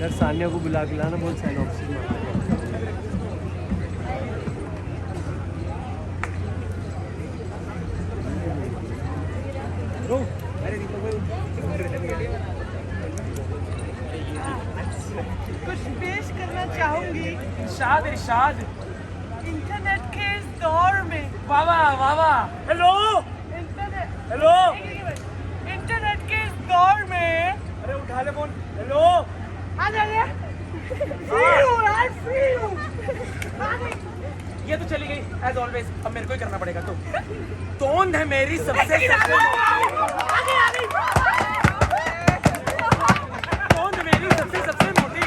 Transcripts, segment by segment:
अगर सानिया को बुला के लाना बहुत साइनॉप्सिस मारता है। कुछ पेश करना चाहूंगी इरशाद इरशाद। इंटरनेट के इस दौर में। वाह वाह वाह वाह। Hello internet hello. इंटरनेट के इस दौर में। अरे उठा ले फोन। हेलो। आ जाइए। फ्री हूँ यार, फ्री हूँ। ये तो चली गई एज ऑलवेज। अब मेरे को ही करना पड़ेगा। तो तोंद है मेरी सबसे तोंद मेरी सबसे मोटी।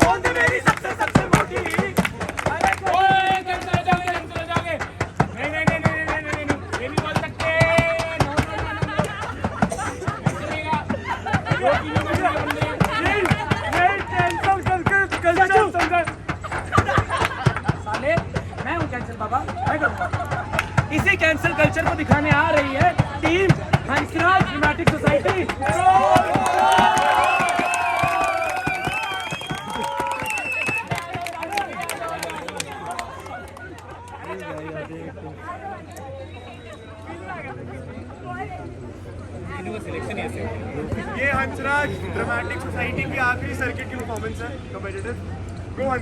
तोंद मेरी सबसे मोटी। ओए चले जाओगे। नहीं ये नहीं बोल सकते। चलेगा। साले मैं हूँ कैंसल बाबा, मैं करूँगा। इसी कैंसल कल्चर को दिखाने आ रही है टीम हंसराज ड्रामेटिक सोसाइटी। ये हंसराज ड्रामेटिक सोसाइटी की आखिरी सर्किट की परफॉर्मेंस है। कॉम्पिटिटिव गो हाँ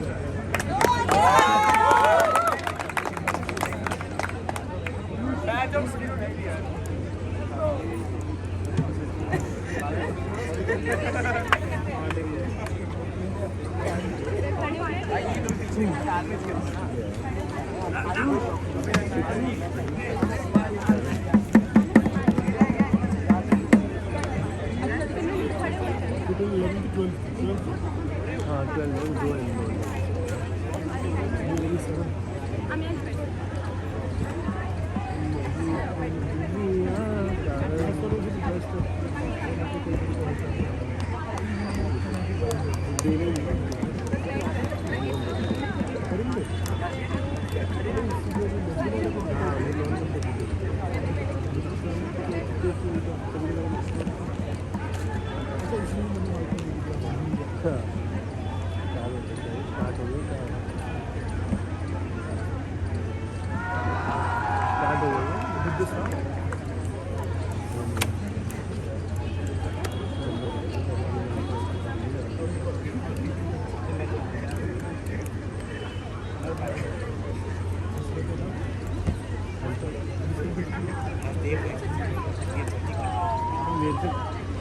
12 दो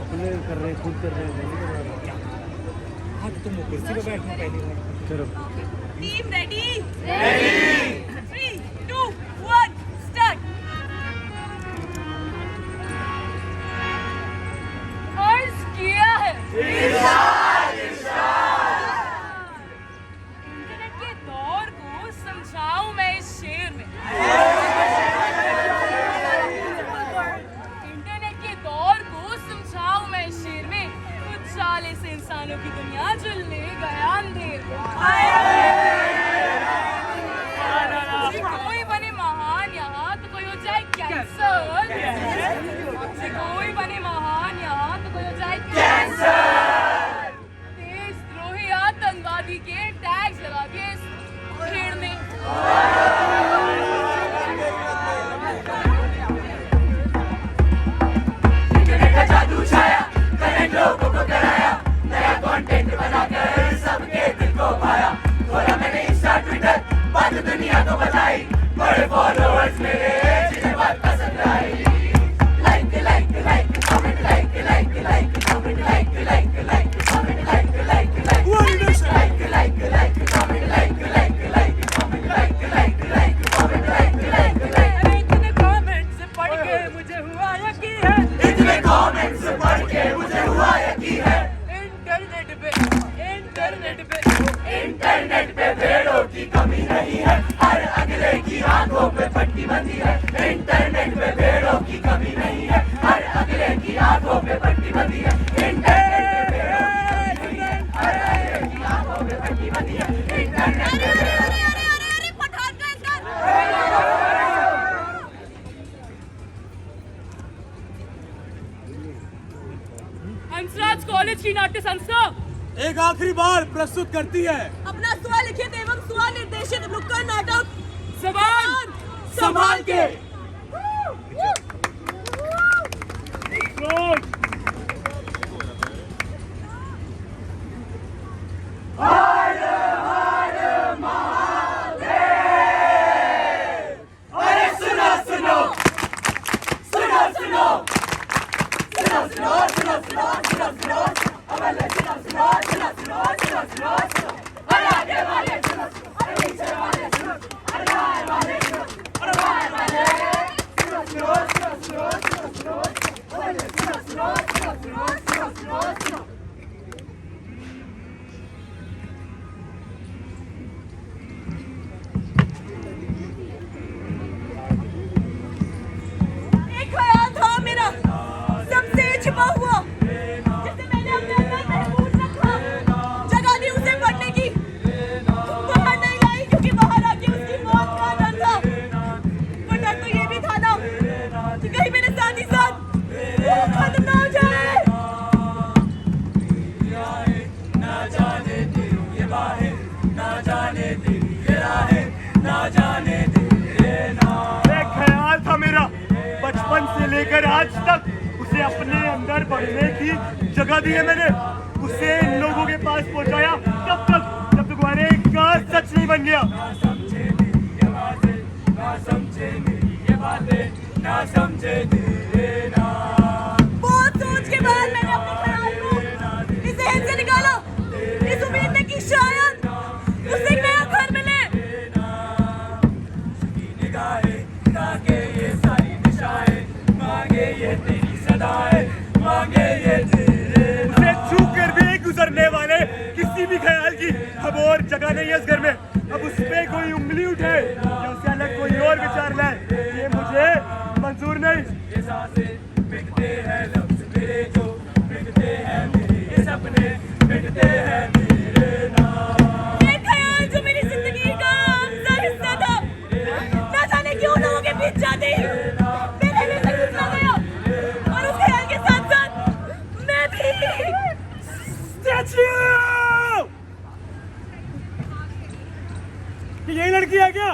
अपने कर रहे हैं, खुद कर रहे हैं। हाँ तो तुम कुर्सी पे बैठना पहले। चलो टीम रेडी? रेडी। 3, 2, 1 स्टार्ट। अर्ज किया है इंटरनेट के दौर को समझाऊं मैं इस शेर में। इंटरनेट के दौर को समझाऊं मैं इस शेर में। कुछ 40 इंसानों की दुनिया जो ले गया अंधेर में। कोई बने महान यहाँ तो कोई हो जाए कैंसर। कोई बने महान यहाँ तो कोई हो जाए कैंसर। देशद्रोही आतंकवादी के टैग्स लगा के इस खेल में। इंटरनेट का जादू छाया, कनेक्ट लोगों को कराया, नया कंटेंट बनाकर सबके दिल को पाया। खोला मैंने इंस्टा ट्विटर, बात दुनिया को बताई। बड़े फॉलोअर्स मेरे जिन्हें बात पसंद आई। Like like like comment, like like like comment, like like like comment, like like like like like like comment, like like like comment, like like like comment, like like like. इतने comments पढ़ के मुझे हुआ यकीन है। इतने comments पढ़ के मुझे हुआ यकीन है। इंटरनेट पे भेड़ों की कमी नहीं है। हर अगले की आंखों पे पट्टी बंधी है। इंटरनेट पे भेड़ों की कमी नहीं है। हर अगले की आंखों पे पट्टी बंधी है। इंटरनेट पे भेड़ों की कमी नहीं है। हर अगले की आंखों पे पट्टी बंधी है। इंटरनेट पे हंसराज कॉलेज की नाट्य संस्था एक आखिरी बार प्रस्तुत करती है अपना स्वलिखित एवं स्वनिर्देशित नुक्कड़ नाटक जबान संभाल के। अरे सुनो सुनो सुनो सुनो सुनो सुनो सुनो सुनो सुनो सुनो अबले सुनो सुनो सुनो सुनो सुनो सुनो सुनो अरे आगे वाले सुनो अरे पीछे वाले सुनो अरे बाहर वाले सुनो अरे बाहर वाले सुनो सुनो सुनो सुनो सुनो सुनो अबले सुनो सुनो सुनो सुनो सुनो सुनो सुनो एक ख्याल था मेरा सबसे छिपा हुआ जिसे मैंने अपने अंदर महफूज रखा, जगह दी उसे पढ़ने की, बाहर नहीं लाई क्योंकि बाहर आके उसकी मौत का डर था। पर डर तो ये भी था ना कि कहीं मेरे साथ ही साथ वो खत्म ना हो जाए। ना जाने तेरी ये बाहें, ना जाने तेरी ये राहें, ना जाने तेरी ये नाम। एक ख्याल था मेरा बचपन से लेकर आज तक, उसे अपने अंदर बढ़ने की जगह दी है मैंने, उसे इन लोगों के पास पहुंचाया तब तक जब तक हमारे का सच नहीं बन गया। ना समझे तेरी ये बातें, ना समझे मेरी ये बातें, ना समझे तेरे नाम। बहुत सोच के बाद मैंने अपने ख्याल को इस जहन से निकाला, इस उम्मीद में कि शायद उसे एक नया घर मिले। निगाहें ताके ये सारी दिशाएं, मांगे ये तेरी सदाएं, मांगे ये तेरे उसे छू कर भी गुजरने वाले किसी भी ख्याल की अब और जगह नहीं है इस घर में। अब उस पे कोई उंगली उठे या उससे अलग कोई और विचार लाए, ये मुझे मंजूर नहीं। ये सांसें मिटते हैं लफ्ज़ मेरे जो मिटते हैं मेरे ये सपने मिटते हैं मेरे नाम। एक ख्याल जो मेरी जिंदगी का अहम हिस्सा था, ना जाने क्यों लोगों के बीच जाते ही मेरे लिए से गुजरा गया, और उस ख्याल के साथ साथ मैं भी। स्टैच्यू! यही लड़की है क्या?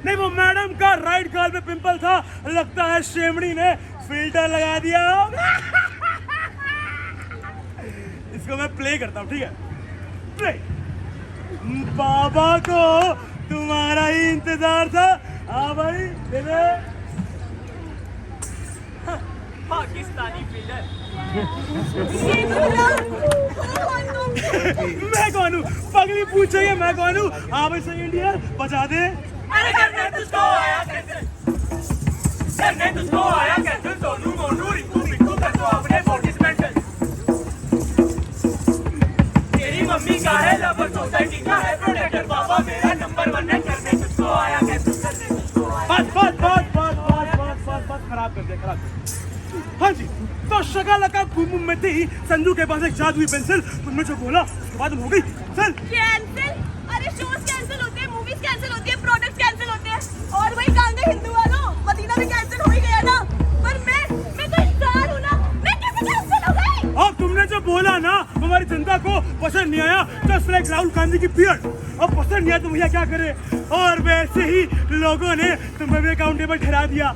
नहीं, वो मैडम का राइट गाल पे पिंपल था, लगता है शेमड़ी ने फिल्टर लगा दिया। इसको मैं प्ले करता हूँ, ठीक है? प्ले। बाबा को तुम्हारा ही इंतजार था। हाँ भाई, दे दे। पाकिस्तानी फिल्टर। ये बदला कौन तुम? मैं कौन हूँ? पगली पूछेगी मैं कौन हूँ? हाँ भाई, सही इंडिया बजा दे। अरे करने तुझको आया कैसे, करने तुझको आया कैसे, सोनू मोनू रिंकू मिट्टू कर दो अपने फोर्टिस मेंटल। तेरी मम्मी का है लवर, सोसाइटी का है प्रोटेक्टर, बाबा मेरा नंबर 1 है। करने तुझको आया कैसे, करने तुझको आया। बस खराब कर दे, खराब कर दे। हाँ जी, तो शकालका बूम में थी संजू के पास एक जादुई पेंसिल, तुमने जो बोला उसके बाद हो गई चल। कैंसिल? अरे शोज कैंसिल होते हैं, मूवीज कैंसिल होती है, प्रोडक्ट्स कैंसिल होते हैं, और वही कांगे हिंदू वालों, मदीना भी कैंसिल हो ही गया ना। पर मैं तो इंसान हूँ ना, मैं कैसे कैंसिल हो गई? अब तुमने जो बोला ना हमारी जनता को पसंद नहीं आया, जस्ट लाइक राहुल गांधी की बियर्ड। अब पसंद नहीं आया तो भैया क्या करे, और वैसे ही लोगों ने तुम्हें भी अकाउंटेबल ठहरा दिया।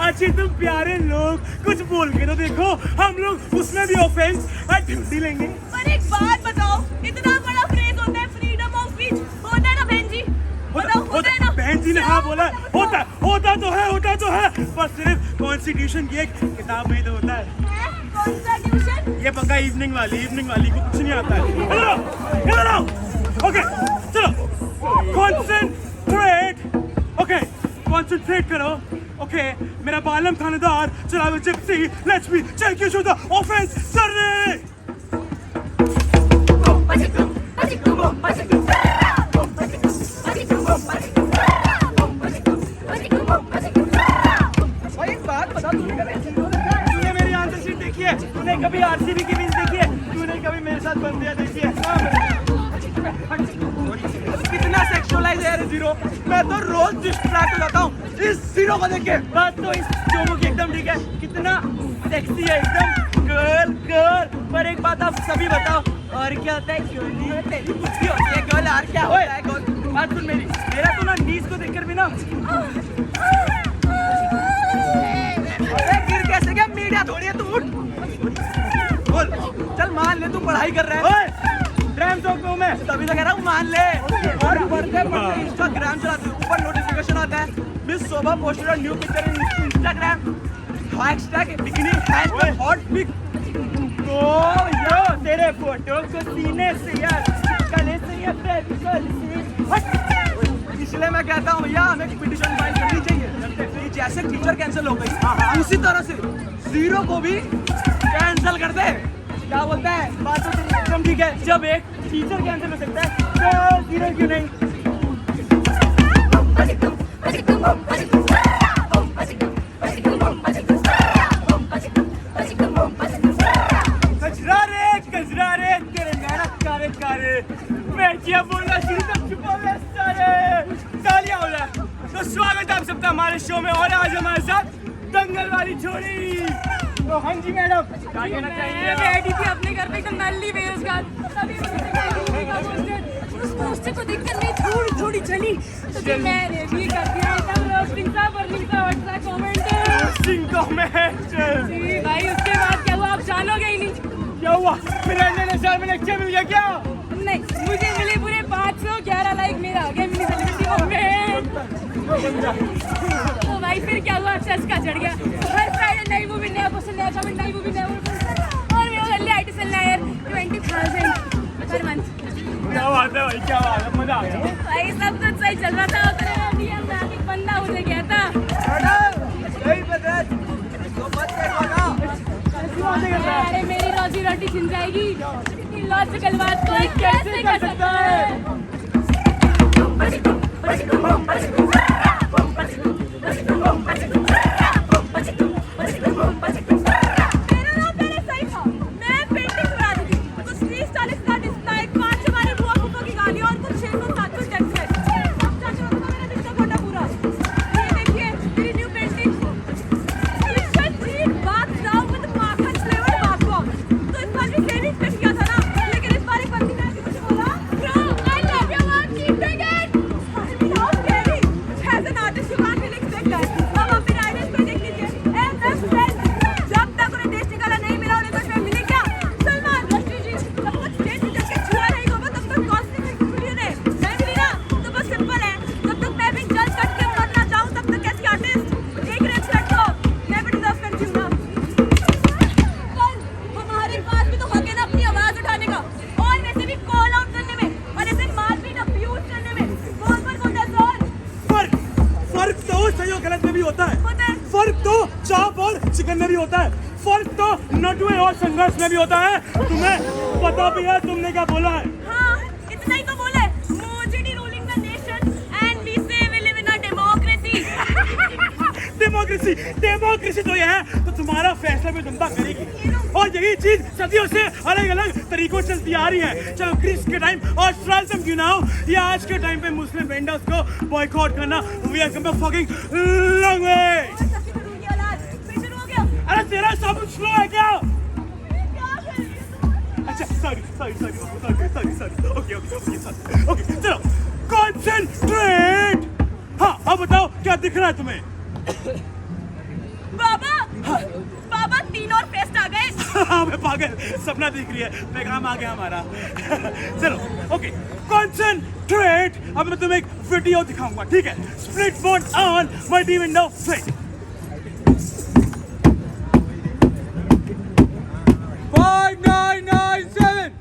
अच्छी तुम प्यारे लोग कुछ बोल के तो देखो, हम लोग उसमें भी ऑफेंस ढूंढी लेंगे। पर एक बात बताओ, इतना बड़ा फ्रेज होता है फ्रीडम ऑफ स्पीच, होता है ना बहन जी? बताओ, होता है ना? बहन जी ने कहा बोला है, होता तो है, पर सिर्फ कॉन्स्टिट्यूशन की एक किताब में ही तो होता है। कौन सा ट्यूशन? ये पक्का इवनिंग वाली को कुछ नहीं आता है। इधर आओ। ओके चलो, कॉन्सेंट्रेट करो। ओके, मेरा बालम थानेदार चलावे Gypsy, let's be take you to the offence करने। भाई एक बात बता, तूने मेरी आंसर शीट देखी है? तूने कभी आरसीबी की मैच देखी है? तूने कभी मेरे साथ बंदियां देखी है? कितना सेक्सुअलाइज है जीरो, मैं तो रोज डिस्ट्रैक्ट हो जाता हूँ इस जीरो को देख के। बात तो इस जोमो की एकदम ठीक है, कितना सेक्सी है, एकदम गर्ल गर्ल। पर एक बात आप सभी बताओ, और क्या होता है गर्ल? तेरी बुद्धि होती है गर्ल, और क्या होता है गर्ल? बात सुन मेरी, मेरा तो ना नीज को देखकर भी ना अरे गिर कैसे गया? मीडिया थोड़ी है, तू उठ बोल। चल मान ले तू पढ़ाई कर रहा है, ड्राम चौक में मैं तभी तो कह रहा हूँ मान ले। और पढ़ते पढ़ते इंस्टाग्राम चलाते हो, ऊपर नोटिफिकेशन आता है miss Shobha posted a new picture in Instagram, hashtag bikini hashtag hot pic. तो यो तेरे फोटो को सीने से यार गले से या फेविकॉल से हट। इसलिए मैं कहता हूँ भैया हमें पिटीशन फाइल करनी चाहिए कि जैसे टीचर कैंसिल हो गई उसी तरह से जीरो को भी कैंसिल कर दे। क्या बोलता है? बात तो तेरी एकदम ठीक है, जब एक टीचर कैंसिल हो सकता है तो जीरो क्यों नहीं? कचरा रे तेरे नैना कारे कारे, मैं क्या बोलना शुरू कर चुका हूँ सारे। तालियां हो जाए तो स्वागत आप सबका हमारे शो में। और आज हमारे साथ दंगल वाली छोरी। तो हाँ जी मैडम, क्या कहना चाहिए? मैं बैठी थी अपने घर पे एकदम नल्ली बेरोजगार, तभी उस पोस्टर को देखकर मैं थोड़ी थोड़ी चली तो फिर मैंने भी कर दिया एकदम रोस्टिंग सा बर्निंग सा हॉट सा कमेंट। सिंह कमेंट जी भाई, उसके बाद क्या हुआ आप जानोगे ही नहीं। क्या हुआ? मेरे अंदर साल में लेक्चर मिल गया क्या? नहीं, मुझे मिले पूरे 511 लाइक, मेरा आ गया मिनी सेलिब्रिटी कमेंट। तो भाई फिर क्या हुआ, चस्का चढ़ गया। हर फ्राइडे नई मूवी, नया क्वेश्चन, नया कमेंट, नई मूवी, नया क्वेश्चन। और मेरा जल्दी आईटी चलना है यार, 20,000 पर मंथ। क्या बात है भाई, क्या बात है, मजा आ गया। भाई सब कुछ सही चल रहा था, उतने में अभी हम आगे एक बंदा मुझे गया था। अरे मेरी रोजी रोटी छिन जाएगी, इतनी लॉजिकल बात कोई कैसे कर सकता है? मेरा नाम पहले सही था, मैं पेंटिंग करा दी थी, कुछ 30-40 का डिसलाइक, 5 हमारे बुआ फूफा की गाली और कुछ 600-700 टेक्स्ट है। अब चाचा होता मेरा रिश्ता खोटा पूरा। ये देखिए मेरी न्यू पेंटिंग, माखन फ्लेवर बाथबॉम। तो इस बार भी सेविंग पे किया था ना, लेकिन इस बार एक बंदी ने आके मुझे बोला, "Bro, I love your work, keep doing it." I mean, how scary. As an artist, you can't really expect that. अब आप मेरे आइडियाज को देख लीजिए। MS friends, जब तक उन्हें देश निकाला नहीं मिला, उन्हें कुछ में मिले क्या? सलमान रश्दी जी, जब तक स्टेज पे चढ़ के छुआ नहीं होगा, तब तक कॉस्टिंग की वीडियो दे। नहीं मिली ना, तो बस सिंपल है, जब तक मैं भी जज कट के मरना चाहूँ, तब तक कैसी आर्टिस्ट एक रेस्पेक्ट को मैं भी डिजर्व करती हूँ ना। हमारे पास भी तो हक है ना अपनी आवाज उठाने का, और वैसे भी कॉल आउट करने में, और ऐसे मारपीट अब्यूज करने में। बोल पर बोल जोर। फर्क तो सही और गलत में भी होता है। होता है। फर्क तो चाप और चिकन में भी होता है। फर्क तो नटुए और संघर्ष में भी होता है। तुम्हें पता भी है तुमने क्या बोला है? हाँ, इतना ही तो बोले, मोजेडी ruling the nation and we say we live in a democracy. Democracy, democracy तो ये है तो तुम्हारा फैसला भी जनता करेगी, और यही चीज सदियों से अलग अलग तरीकों से चलती आ रही है। चलो ग्रीस के टाइम ऑस्ट्रेलिया क्यों ना हो, या आज के टाइम पे मुस्लिम वेंडर्स को बॉयकॉट करना, we are come fucking long way. और सच्ची करूँ की औलाद, फिर शुरू हो गया। अरे तेरा सब स्लो है क्या? क्या कर रही है? अच्छा सॉरी, ओके चलो कॉन्सेंट्रेट। हाँ अब बताओ क्या दिख रहा है तुम्हें? बाबा 3 और फेस्ट आ गए। हाँ मैं पागल, सपना दिख रही है, पैगाम आ गया हमारा। चलो ओके कॉन्सेंट्रेट। अब मैं तुम्हें एक वीडियो दिखाऊंगा, ठीक है? Split board on, multi window flip. 5997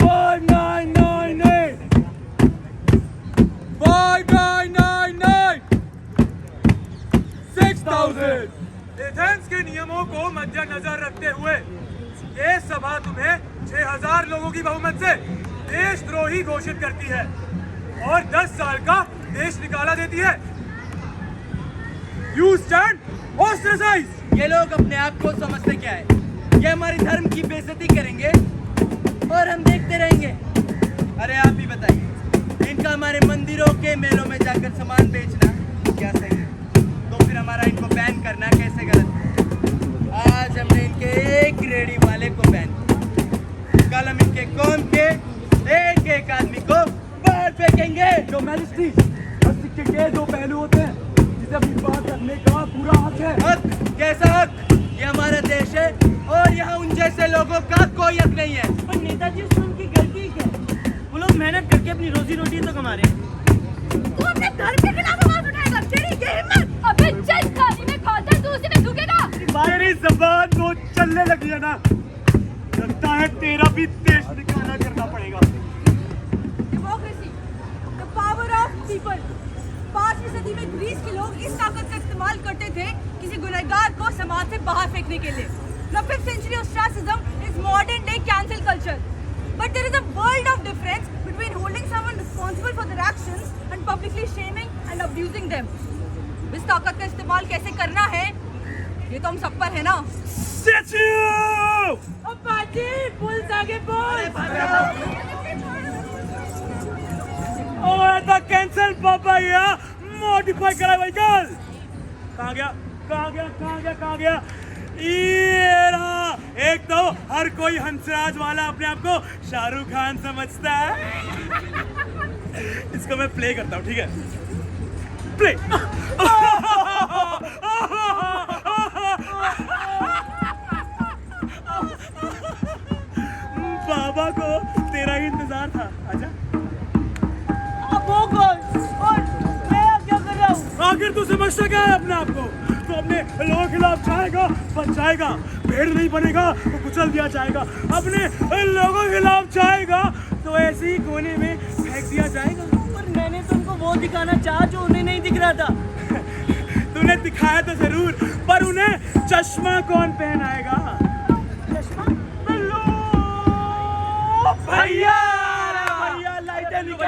5998 5999 6000। Athens के नियमों को मद्देनजर रखते हुए ये सभा तुम्हें 6000 लोगों की बहुमत से देशद्रोही घोषित करती है और 10 साल का देश निकाला देती है। You stand ostracise. ये लोग अपने आप को समझते क्या है? ये हमारे धर्म की बेइज्जती करेंगे और हम देखते रहेंगे। अरे आप ही बताइए, इनका हमारे मंदिरों के मेलों में जाकर सामान बेचना क्या सही है? तो फिर हमारा इनको बैन करना कैसे गलत है? आज हमने योर मैजेस्टी, हर सिक्के के दो पहलू होते हैं, जिसे अपनी बात करने का पूरा हक है। हक? कैसा हक? ये हमारा देश है और यहाँ उन जैसे लोगों का कोई हक नहीं है। पर नेताजी उसमें उनकी गलती क्या है? वो लोग मेहनत करके अपनी रोजी रोटी तो कमा रहे हैं। तू अपने धर्म के खिलाफ आवाज उठाएगा, तेरी ये हिम्मत? अबे चल, खाली में खाता है, तू उसी में झुकेगा। मेरी जबान तो चलने लगी है ना, लगता है तेरा भी देश निकाला करना पड़ेगा। Democracy, the power of people. 5वीं सदी में ग्रीस के लोग इस ताकत का इस्तेमाल करते थे किसी गुनहगार को समाज से बाहर फेंकने के लिए। The 5th century ostracism is modern day cancel culture. But there is a world of difference between holding someone responsible for their actions and publicly shaming and abusing them. इस ताकत का इस्तेमाल कैसे करना है, ये तो हम सब पर है ना। ओए द कैंसल बाबा या मॉडिफाई करा व्हीकल। कहाँ गया? कहाँ गया? कहाँ गया? कहाँ गया? ये रहा। एक तो हर कोई हंसराज वाला अपने आप को शाहरुख खान समझता है। इसको मैं प्ले करता हूँ, ठीक है? प्ले। बाबा को तेरा ही इंतजार था। आजा। अब वो कौन? और मैं क्या कर रहा हूँ? आखिर तू समझता क्या है अपने आप को? तो अपने लोगों के खिलाफ जाएगा, बच जाएगा। भेड़ नहीं बनेगा तो कुचल दिया जाएगा। अपने लोगों के खिलाफ जाएगा तो ऐसे ही कोने में फेंक दिया जाएगा। पर मैंने तुमको वो दिखाना चाहा जो उन्हें नहीं दिख रहा था। तूने दिखाया तो जरूर, पर उन्हें चश्मा कौन पहनाएगा? चश्मा? बिल्लू भैया! भैया लाइटें निकल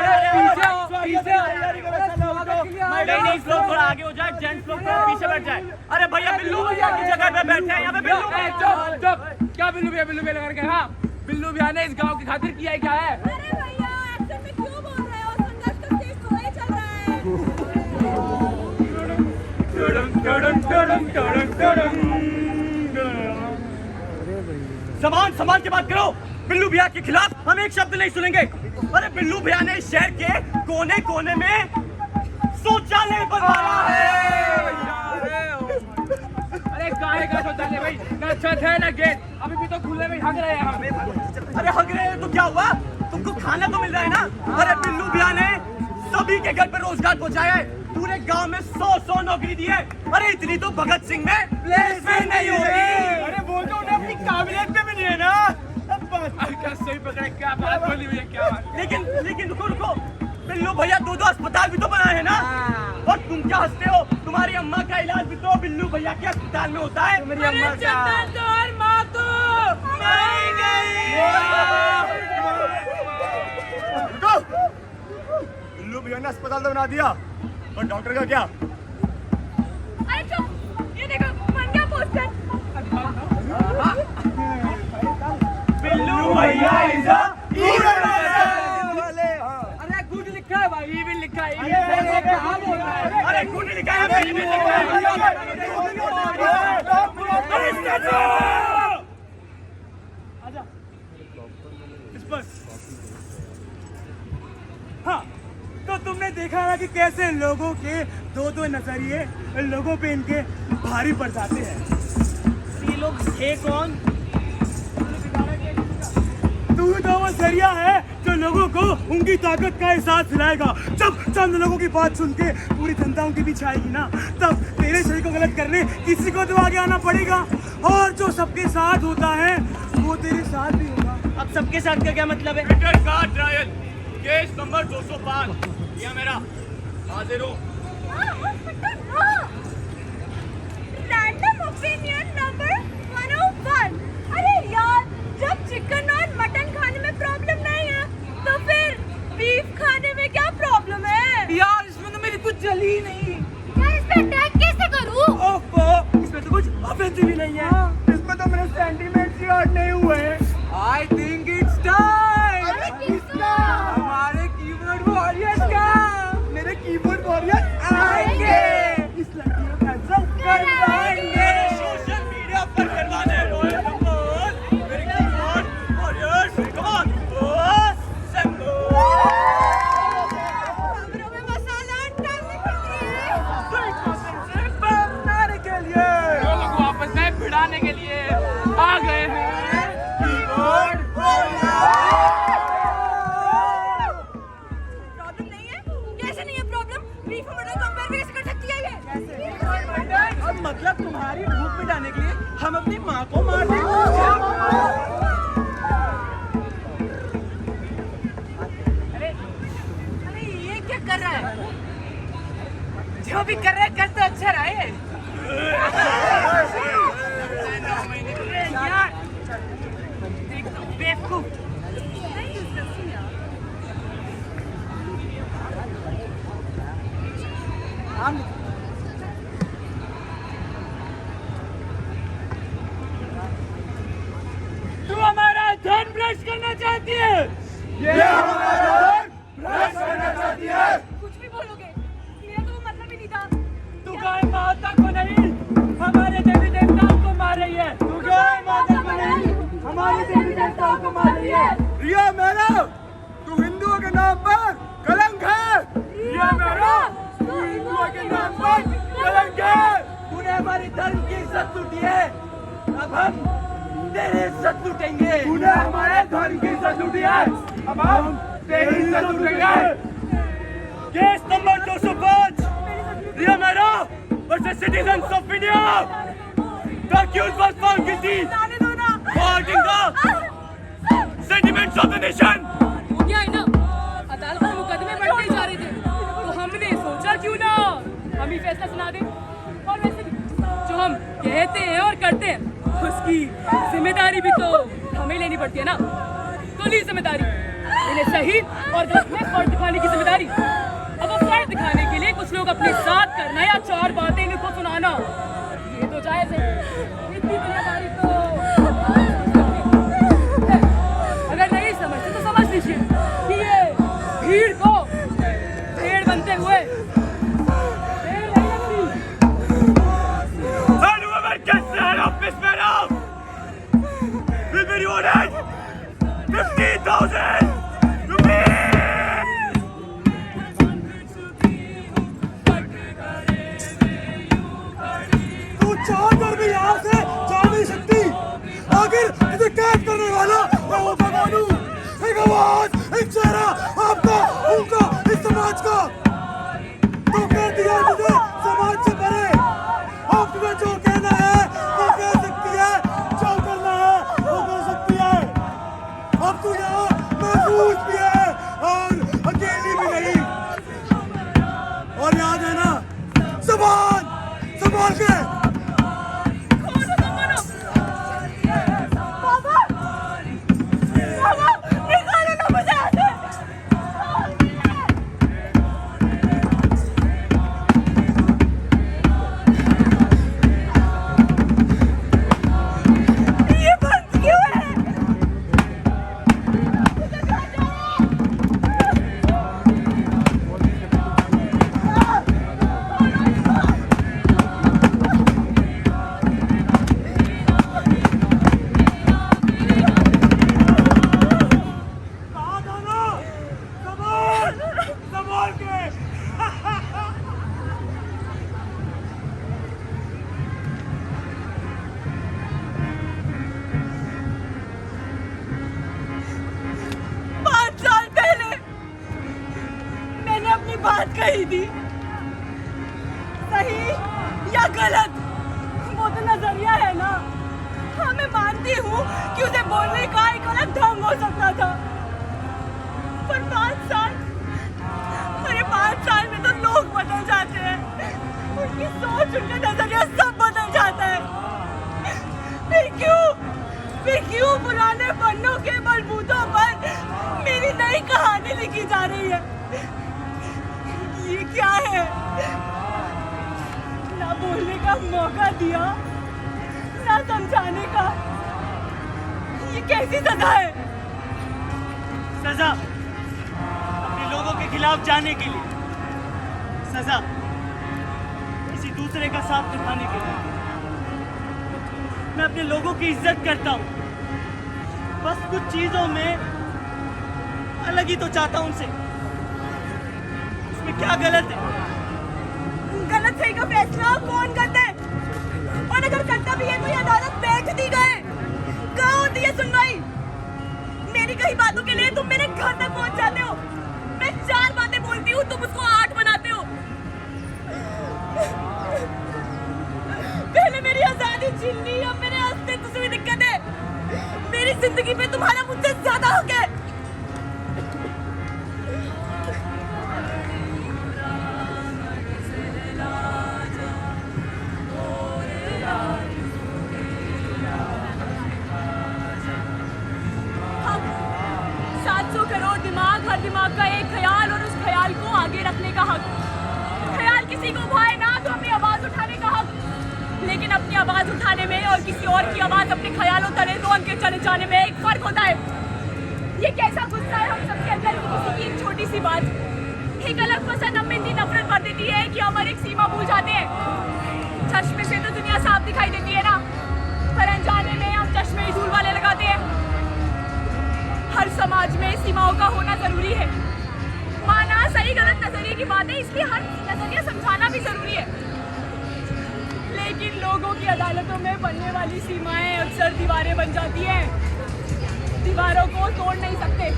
नहीं, लोग थोड़ा आगे हो जाए, जेंट्स लोग थोड़ा पीछे बैठ जाए। अरे भैया बिल्लू भैया की जगह पे बैठे हैं, यहाँ पे बिल्लू चुप। क्या बिल्लू भैया लगा के? हाँ, बिल्लू भैया ने इस गांव की खातिर किया है क्या है? अरे भैया, एक्शन में क्यों बोल रहे हो? संघर्ष का स्टेज तो वही चल रहा है। समान की बात करो। बिल्लू भैया के खिलाफ हम एक शब्द नहीं सुनेंगे। अरे बिल्लू भैया ने इस शहर के कोने कोने में शौचालय बनवाया है। अरे काहे का शौचालय भाई? ना छत है ना गेट, अभी भी तो खुले में हग रहे हैं हम। अरे हग रहे हैं तो क्या हुआ? तुमको खाना तो मिल रहा है ना। अरे बिल्लू भैया ने सभी के घर पे रोजगार पहुंचाया है, पूरे गांव में 100 नौकरी दी है। अरे इतनी तो भगत सिंह में प्लेसमेंट नहीं होगी। अरे वो तो उन्हें अपनी काबिलियत पे मिली है ना। क्या सही पकड़े, क्या बात बोली भैया, क्या बात? लेकिन रुको, बिल्लू भैया 2 अस्पताल भी तो बनाए हैं ना। और तुम क्या हंसते हो? तुम्हारी अम्मा का इलाज भी तो बिल्लू भैया के अस्पताल में होता है। मेरी अम्मा क्या? रुको, बिल्लू भैया ने अस्पताल तो बना दिया, और डॉक्टर का क्या? अरे चुप, ये देखो बन गया पोस्टर। बिल्लू भैया इज अ अरे गुड लिखा है भाई, इविल लिखा है। अरे गुड लिखा है, evil लिखा है। आजा। इस पर। हाँ, तो तुमने देखा ना कि कैसे लोगों के दो नजरिए लोगों पे इनके भारी पड़ जाते हैं। ये लोग थे कौन? तू तो वो जरिया है जो लोगों को उनकी ताकत का एहसास दिलाएगा। जब चंद लोगों की बात सुन के पूरी जनता उनके पीछे आएगी ना, तब तेरे सही को गलत करने किसी को तो आगे आना पड़ेगा। और जो सबके साथ होता है वो तेरे साथ भी होगा। अब सबके साथ का क्या मतलब है? ट्रायल केस नंबर 205 यह मेरा हाजिर हूँ। Random opinion number 101। अरे यार, जब चिकन और मटन खाने में प्रॉब्लम नहीं है, तो फिर बीफ खाने में क्या प्रॉब्लम है? यार इसमें तो मेरी कुछ जली ही नहीं। मैं इस पे अटैक कैसे करूं? ओफो, इसमें तो कुछ ऑफेंसिव ही नहीं है। इसमें तो मेरे सेंटीमेंट्स ही हर्ट नहीं हुए। I think it's time. अरे किसका? हमारे कीबोर्ड वॉरियर्स का। मेरे कीबोर्ड वॉरियर आएंगे। इस लड़की को कैंसिल करवाएंगे। सोशल मीडिया पर करवाने रॉयल नंबर मेरे कीबोर्ड वॉरियर्स कम ऑन संगो। तुम्हारी भूख मिटाने के लिए हम अपनी माँ को मार देंगे। अरे ये क्या कर रहा है? जो भी कर रहा है कर तो अच्छा रहा है यार। देख तो बेवकूफ। तू हमारा धन भ्रष्ट करना चाहती है। ये हमारा धन भ्रष्ट करना चाहती है। कुछ भी बोलोगे, मेरा तो वो मतलब ही नहीं था। तू गाय माता को नहीं हमारे देवी देवताओं को मार रही है। तू गाय माता को नहीं हमारे देवी देवताओं को मार रही है। रिया मेरा, तू हिंदुओं के नाम पर कलंक है। रिया मेरा, तू हिंदुओं के नाम पर कलंक है। तूने हमारे धर्म की इज्जत लूटी है, अब हम तेरी इज्जत लूटेंगे। तूने हमारे धर्म की इज्जत लूटी है, अब हम तेरी इज्जत लूटेंगे। केस नंबर 205 रिया मेरा versus citizens of India. The accused was found guilty जाने दो ना। for hurting the sentiments of the nation. हो गया है ना, अदालत में मुकदमे बढ़ते ही जा रहे थे तो हमने सोचा क्यों ना हम ही फैसला सुना दें। और वैसे भी जो हम कहते हैं और करते हैं उसकी जिम्मेदारी भी तो हमें लेनी पड़ती है ना। तो ली जिम्मेदारी, इन्हें सही और गलत में फर्क दिखाने की जिम्मेदारी। अब वो फर्क दिखाने के लिए कुछ लोग अपने साथ करना या चार बातें इनको सुनाना, ये तो जायज है। इतनी दुनियादारी तो अगर नहीं समझते तो समझ लीजिए कि ये भीड़ को भेड़ बनते हुए भेड़ नहीं लगती। And whoever gets the head of this matter will be rewarded 50,000 rupees. तू चाहकर भी यहाँ से जा नहीं सकती। आखिर इसे कैद करने वाला मैं होगा कानून, एक आवाज, एक चेहरा आपका, उनका, इस समाज का। तो कर दिया तुझे समाज से परे। अब तुम्हें जो कहना है वो कह सकती है, जो करना है वो कर सकती है। अब तू यहाँ महफूज भी है और अकेली भी नहीं। और याद है ना, जबान संभाल के। बाबा, बाबा, निकालो ना मुझे यहाँ से। ये बंद क्यों है? मुझे कहाँ जाना? कहाँ जाना? संभाल, संभाल के। पाँच साल पहले मैंने अपनी बात कही थी, सही या गलत वो तो नजरिया है ना। हाँ, मैं मानती हूँ कि उसे बोलने का एक अलग ढंग हो सकता था, पर 5 साल, अरे 5 साल में तो लोग बदल जाते हैं, उनकी सोच, उनका नजरिया सब बदल जाता है। फिर क्यों पुराने पन्नों के बलबूतों पर मेरी नई कहानी लिखी जा रही है? ये क्या है? ना बोलने का मौका दिया, ना समझाने का। ये कैसी सजा है? सजा अपने लोगों के खिलाफ जाने के लिए, सजा किसी दूसरे का साथ निभाने के लिए। मैं अपने लोगों की इज्जत करता हूँ, बस कुछ चीजों में अलग ही तो चाहता हूँ उनसे। उसमें क्या गलत है? गलत सही का फैसला कौन करता है? और अगर करता भी है तो ये अदालत बैठ दी गए, कहाँ होती है सुनवाई? मेरी कई बातों के लिए तुम मेरे घर तक पहुंच जाते हो। मैं 4 बातें बोलती हूँ, तुम उसको 8 बनाते हो। पहले मेरी चिल्ली, अब मेरे अस्तित्व से भी दिक्कत है। मेरी जिंदगी में तुम्हारा मुझसे ज्यादा हक है। हम 700 करोड़ दिमाग, हर दिमाग का एक ख्याल और उस ख्याल को आगे रखने का हक। ख्याल किसी को भाए ना तो अपनी आवाज उठाने का हक, लेकिन अपनी आवाज उठाने में और किसी और की आवाज अपने ख्यालों तले रोन के चले जाने में एक फर्क होता है। ये कैसा गुस्सा है हम सबके अंदर कि किसी की एक छोटी सी बात, एक अलग पसंद हमें इतनी नफरत भर देती है कि हम हर एक सीमा भूल जाते हैं। चश्मे से तो दुनिया साफ दिखाई देती है ना, पर अनजाने में हम चश्मे ही धूल वाले लगाते हैं। हर समाज में सीमाओं का होना जरूरी है। माना सही गलत नजरिए की बात है, इसलिए हर नजरिया समझाना भी जरूरी है। लेकिन लोगों की अदालतों में बनने वाली सीमाएं अक्सर दीवारें बन जाती हैं। दीवारों को तोड़ नहीं सकते,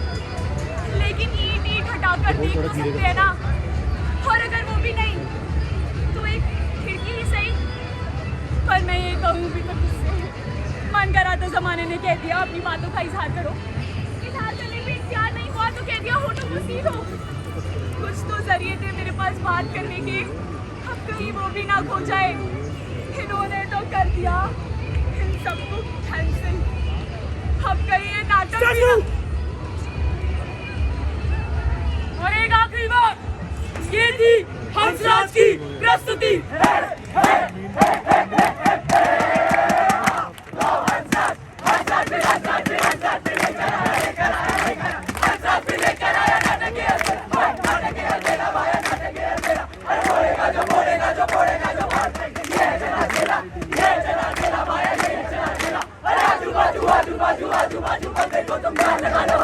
लेकिन ईंट ईंट हटाकर देख तो सकते हैं ना। और अगर वो भी नहीं तो एक खिड़की ही सही। पर मैं ये कहूँ भी तो किससे, मन करा तो जमाने ने कह दिया अपनी बातों का इजहार करो। इजहार करने में इख्तियार नहीं हुआ तो कह दिया होठों को सीधो। कुछ तो जरिए थे मेरे पास बात करने के, अब कहीं वो भी ना खो जाए। इन्होंने तो कर दिया इन सबको कैंसिल। अब कहीं ये नाटक भी ना। और एक आखिरी बात, ये थी हंसराज की प्रस्तुति। आजू बाजू आजू बाजू बंदे को तुम ध्यान लगा लो।